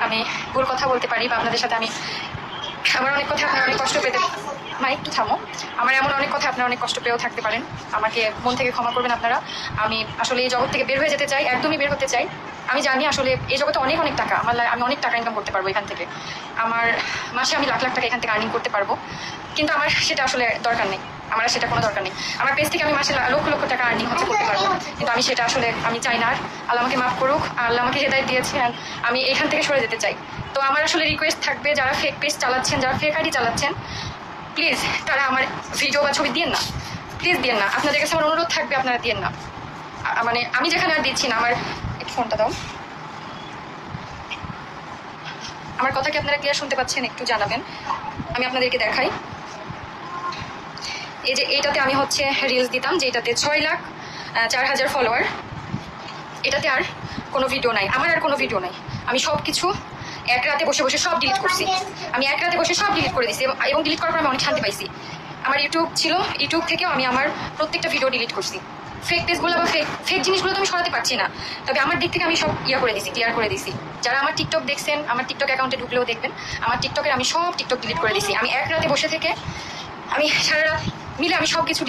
আমি ভুল কথা বলতে পারি বা আপনাদের সাথে আমি আমার অনেক কথা আপনারা অনেক কষ্ট পেতে একটু থামো। আমার এমন অনেক কথা আপনারা অনেক কষ্ট পেয়েও থাকতে পারেন, আমাকে মন থেকে ক্ষমা করবেন আপনারা। আমি আসলে এই জগৎ থেকে বের হয়ে যেতে চাই, একদমই বের হতে চাই। আমি জানি আসলে এই জগতে অনেক অনেক টাকা আমি অনেক টাকা ইনকাম করতে পারবো এখান থেকে, আমার মাসে আমি লাখ লাখ টাকা এখান থেকে আর্নিং করতে পারবো, কিন্তু আমার সেটা আসলে দরকার নেই, আমার সেটা কোনো দরকার নেই। আমার পেজ থেকে আমি মাসে লক্ষ লক্ষ টাকা আর্নিং করতে পারবো, কিন্তু আমি সেটা আসলে আমি চাই না। আর আল্লাহ আমাকে মাফ করুক, আল্লাহ আমাকে হেদায়েত দিয়েছেন, আমি এখান থেকে সরে যেতে চাই। তো আমার আসলে রিকোয়েস্ট থাকবে, যারা ফেক পেজ চালাচ্ছেন, যারা ফেক আইডি চালাচ্ছেন, প্লিজ তারা আমার ভিডিও বা ছবি দিয়েন না, প্লিজ দিয়েন না। আপনাদের কাছে আমার অনুরোধ থাকবে, আপনারা দিয়েন না। মানে আমি যেখানে আর দিচ্ছি না, আমার একটু ফোনটা দাও, আমার কথা কি আপনারা ক্লিয়ার শুনতে পাচ্ছেন? একটু জানাবেন, আমি আপনাদেরকে দেখাই। এই যে এইটাতে আমি হচ্ছে রিলস দিতাম, যে এটাতে 6,04,000 ফলোয়ার, এটাতে আর কোনো ভিডিও নাই, আমার আর কোনো ভিডিও নাই। আমি সব কিছু এক রাতে বসে বসে সব ডিলিট করছি, আমি এক রাতে বসে সব ডিলিট করে দিচ্ছি, এবং ডিলিট করার পর আমি অনেক শান্তি পাইছি। আমার ইউটিউব ছিল, ইউটিউব থেকেও আমি আমার প্রত্যেকটা ভিডিও ডিলিট করছি। ফেক পেজগুলো বা ফেক জিনিসগুলো তো আমি সরাতে পারছি না, তবে আমার দিক থেকে আমি সব করে দিছি, ক্লিয়ার করে দিছি। যারা আমার টিকটক দেখছেন, আমার টিকটক অ্যাকাউন্টে ঢুকলেও দেখবেন, আমার টিকটকের আমি সব টিকটক ডিলিট করে দিছি। আমি এক রাতে বসে থেকে আমি সারা রাত মিলে আমি সব কিছু